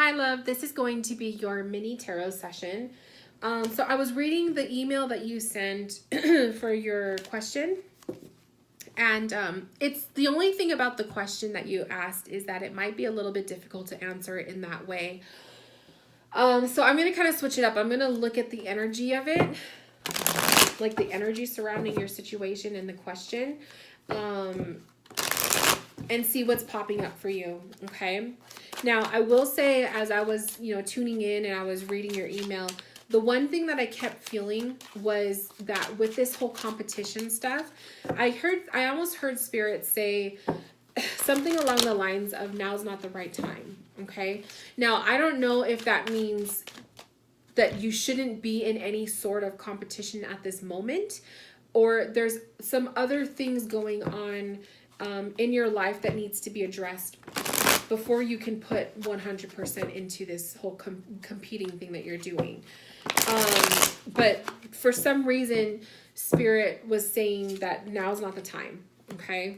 Hi, love. This is going to be your mini tarot session. So I was reading the email that you sent for your question. And it's the only thing about the question that you asked is that it might be a little bit difficult to answer it in that way. So I'm going to kind of switch it up. I'm going to look at the energy of it, like the energy surrounding your situation and the question, and see what's popping up for you. Okay. Now, I will say, as I was, tuning in and I was reading your email, the one thing that I kept feeling was that with this whole competition stuff, I almost heard Spirit say something along the lines of now's not the right time. Okay. Now, I don't know if that means that you shouldn't be in any sort of competition at this moment, or there's some other things going on in your life that needs to be addressed before you can put 100% into this whole competing thing that you're doing. But for some reason, Spirit was saying that now's not the time. Okay.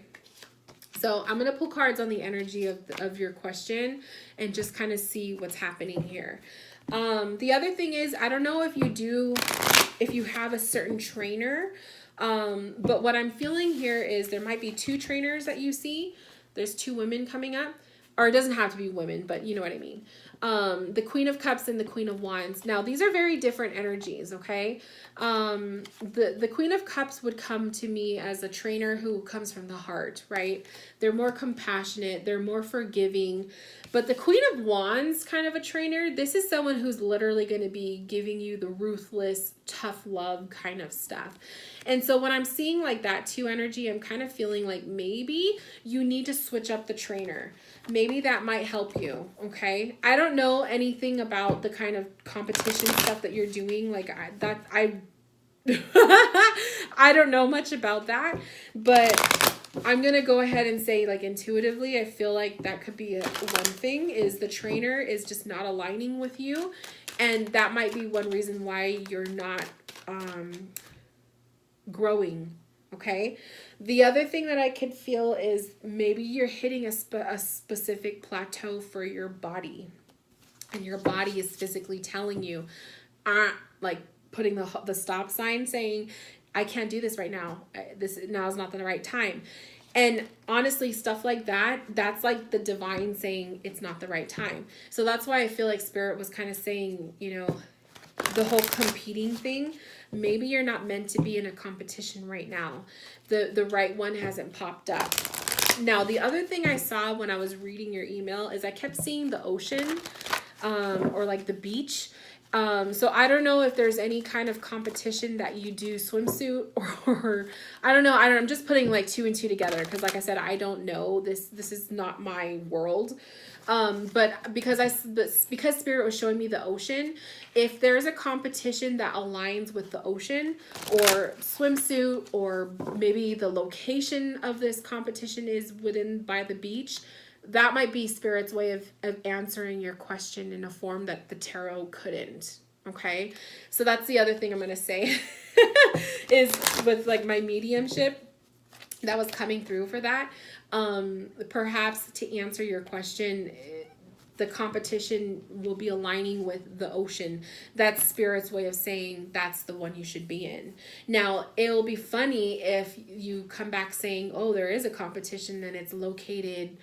So I'm going to pull cards on the energy of your question and just kind of see what's happening here. The other thing is, I don't know if you have a certain trainer, but what I'm feeling here is there might be two trainers that you see. There's two women coming up, or it doesn't have to be women, but you know what I mean. The Queen of Cups and the Queen of Wands. Now, these are very different energies, okay? The Queen of Cups would come to me as a trainer who comes from the heart, right? They're more compassionate. They're more forgiving. But the Queen of Wands kind of a trainer, this is someone who's literally going to be giving you the ruthless, tough love kind of stuff. And so when I'm seeing like that two energy, I'm kind of feeling like maybe you need to switch up the trainer. Maybe that might help you, okay? I don't know anything about the kind of competition stuff that you're doing. Like I don't know much about that, but I'm going to go ahead and say, like, intuitively, I feel like that could be one thing is the trainer is just not aligning with you. And that might be one reason why you're not growing. Okay. The other thing that I could feel is maybe you're hitting a specific plateau for your body, and your body is physically telling you, like putting the stop sign saying, I can't do this right now. Now is not the right time. And honestly, stuff like that, that's like the divine saying it's not the right time. So that's why I feel like Spirit was kind of saying, the whole competing thing, maybe you're not meant to be in a competition right now. The right one hasn't popped up. Now, the other thing I saw when I was reading your email is I kept seeing the ocean, or like the beach. So I don't know if there's any kind of competition that you do swimsuit or I don't know. I'm just putting like two and two together. Cause like I said, I don't know this is not my world. But because Spirit was showing me the ocean, if there's a competition that aligns with the ocean or swimsuit, or maybe the location of this competition is by the beach, that might be Spirit's way of answering your question in a form that the tarot couldn't. Okay. So that's the other thing I'm going to say is with like my mediumship that was coming through for that. Perhaps to answer your question, the competition will be aligning with the ocean. That's Spirit's way of saying that's the one you should be in. Now, it'll be funny if you come back saying, oh, there is a competition and it's located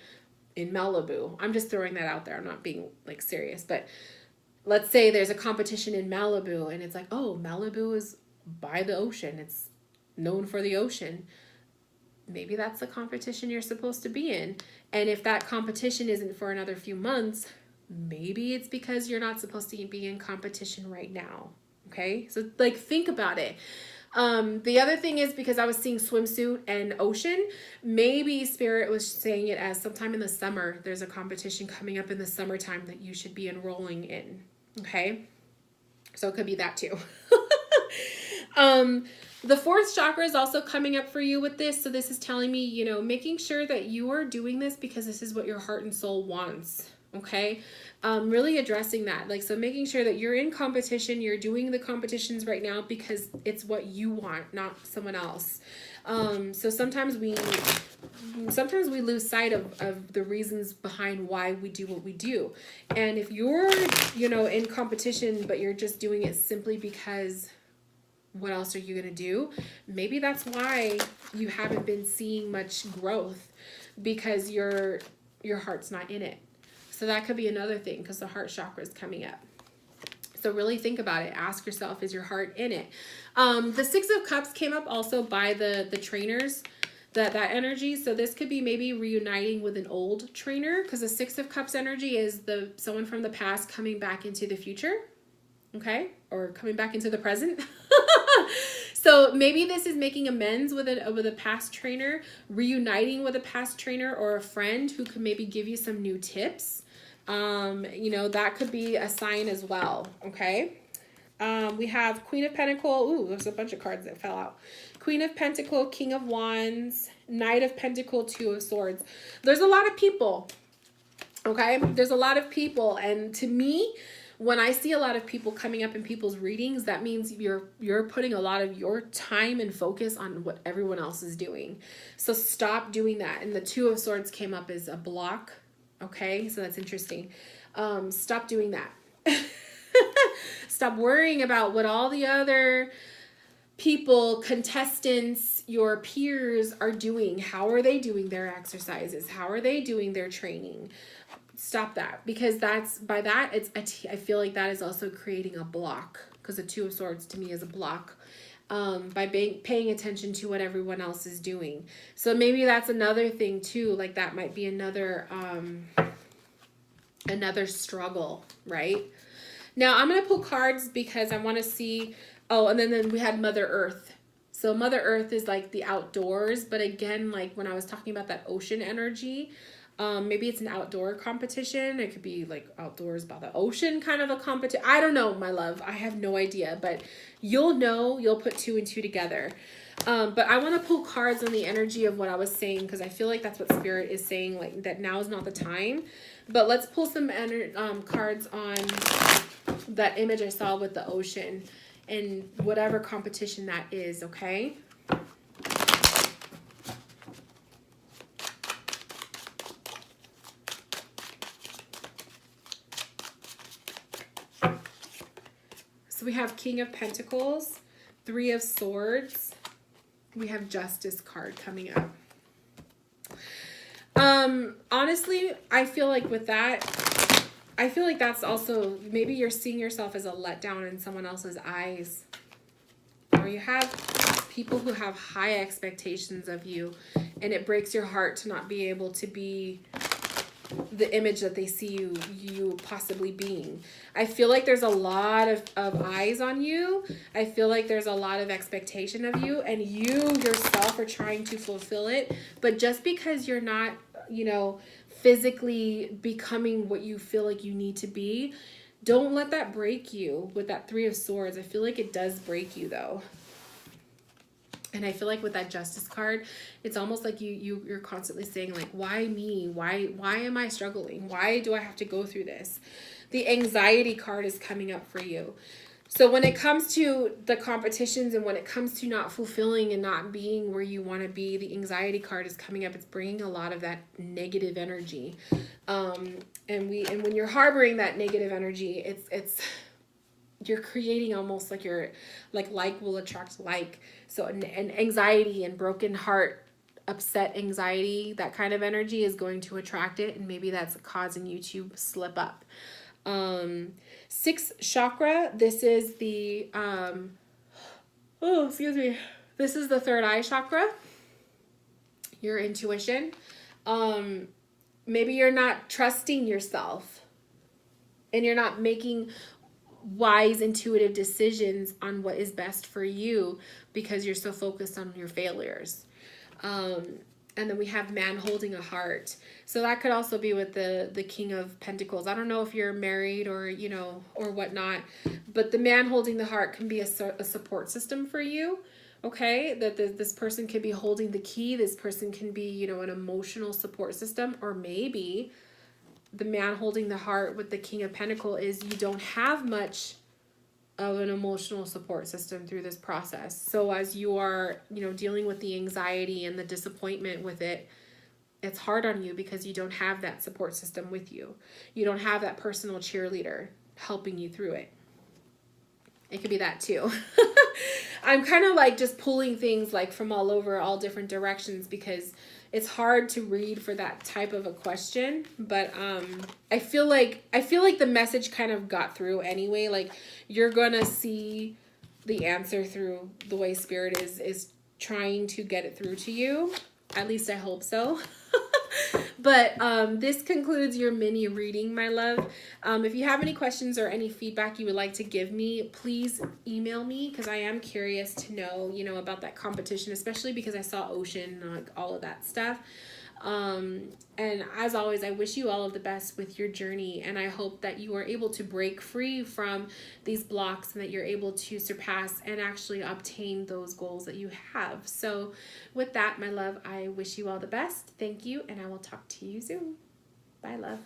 in Malibu. I'm just throwing that out there. I'm not being like serious, but let's say there's a competition in Malibu and it's like, oh, Malibu is by the ocean. It's known for the ocean. Maybe that's the competition you're supposed to be in. And if that competition isn't for another few months, maybe it's because you're not supposed to be in competition right now. Okay. So like, think about it. The other thing is, because I was seeing swimsuit and ocean, maybe Spirit was saying it as sometime in the summer, there's a competition coming up in the summertime that you should be enrolling in. Okay. So it could be that too. The fourth chakra is also coming up for you with this. So this is telling me, making sure that you are doing this because this is what your heart and soul wants. Okay. Really addressing that. Like, so making sure that you're in competition, you're doing the competitions right now because it's what you want, not someone else. So sometimes we lose sight of the reasons behind why we do what we do. And if you're, in competition, but you're just doing it simply because what else are you going to do? Maybe that's why you haven't been seeing much growth, because your heart's not in it. So that could be another thing, because the heart chakra is coming up. So really think about it. Ask yourself, is your heart in it? The Six of Cups came up also by the trainers, that energy. So this could be maybe reuniting with an old trainer, because the Six of Cups energy is someone from the past coming back into the future, okay, or coming back into the present. So maybe this is making amends with a past trainer, reuniting with a past trainer or a friend who could maybe give you some new tips. That could be a sign as well. Okay. We have Queen of Pentacle. Ooh, there's a bunch of cards that fell out. Queen of Pentacle, King of Wands, Knight of Pentacle, Two of Swords. There's a lot of people. Okay. There's a lot of people. And to me, when I see a lot of people coming up in people's readings, that means you're putting a lot of your time and focus on what everyone else is doing. So stop doing that. And the Two of Swords came up as a block. Okay, so that's interesting. Stop doing that. Stop worrying about what all the other people, contestants, your peers are doing. How are they doing their exercises? How are they doing their training? Stop that, because I feel like that is also creating a block, because the Two of Swords to me is a block, by paying attention to what everyone else is doing. So maybe that's another thing too, like that might be another struggle, right? Now I'm going to pull cards because I want to see, and then we had Mother Earth. So Mother Earth is like the outdoors, but again, like when I was talking about that ocean energy, maybe it's an outdoor competition. It could be like outdoors by the ocean kind of a competition. I don't know, my love. I have no idea, but you'll put two and two together. But I want to pull cards on the energy of what I was saying, because I feel like that's what Spirit is saying, like that now is not the time. But let's pull some cards on that image I saw with the ocean and whatever competition that is, okay? So we have King of Pentacles, Three of Swords. We have Justice card coming up. Honestly, I feel like with that, I feel like that's also, maybe you're seeing yourself as a letdown in someone else's eyes. Or you have people who have high expectations of you, and it breaks your heart to not be able to be the image that they see you possibly being. I feel like there's a lot of eyes on you. I feel like there's a lot of expectation of you, and you yourself are trying to fulfill it. But just because you're not, physically becoming what you feel like you need to be, don't let that break you with that Three of Swords. I feel like it does break you though. And I feel like with that Justice card, it's almost like you're constantly saying, like, why me? Why am I struggling? Why do I have to go through this? The Anxiety card is coming up for you. So when it comes to the competitions and when it comes to not fulfilling and not being where you want to be, the Anxiety card is coming up. It's bringing a lot of that negative energy. And when you're harboring that negative energy, it's you're creating almost like like will attract like. So an anxiety and broken heart, upset anxiety, that kind of energy is going to attract it, and maybe that's causing you to slip up. Sixth chakra, this is the this is the third eye chakra, your intuition. Maybe you're not trusting yourself and you're not making wise, intuitive decisions on what is best for you because you're so focused on your failures. And then we have man holding a heart. So that could also be with the King of Pentacles. I don't know if you're married or, or whatnot, but the man holding the heart can be a support system for you. Okay, that this person can be holding the key. This person can be, an emotional support system, or maybe the man holding the heart with the King of Pentacles is you don't have much of an emotional support system through this process. So as you are, dealing with the anxiety and the disappointment with it, it's hard on you because you don't have that support system with you. You don't have that personal cheerleader helping you through it. It could be that too. I'm kind of like just pulling things like from all over, all different directions, because it's hard to read for that type of a question. But I feel like the message kind of got through anyway. Like, you're gonna see the answer through the way Spirit is trying to get it through to you. At least I hope so. But this concludes your mini reading, my love. If you have any questions or any feedback you would like to give me, please email me, because I am curious to know, about that competition, especially because I saw ocean and like all of that stuff. And as always, I wish you all of the best with your journey, and I hope that you are able to break free from these blocks and that you're able to surpass and actually obtain those goals that you have. So with that, my love, I wish you all the best. Thank you, and I will talk to you soon. Bye, love.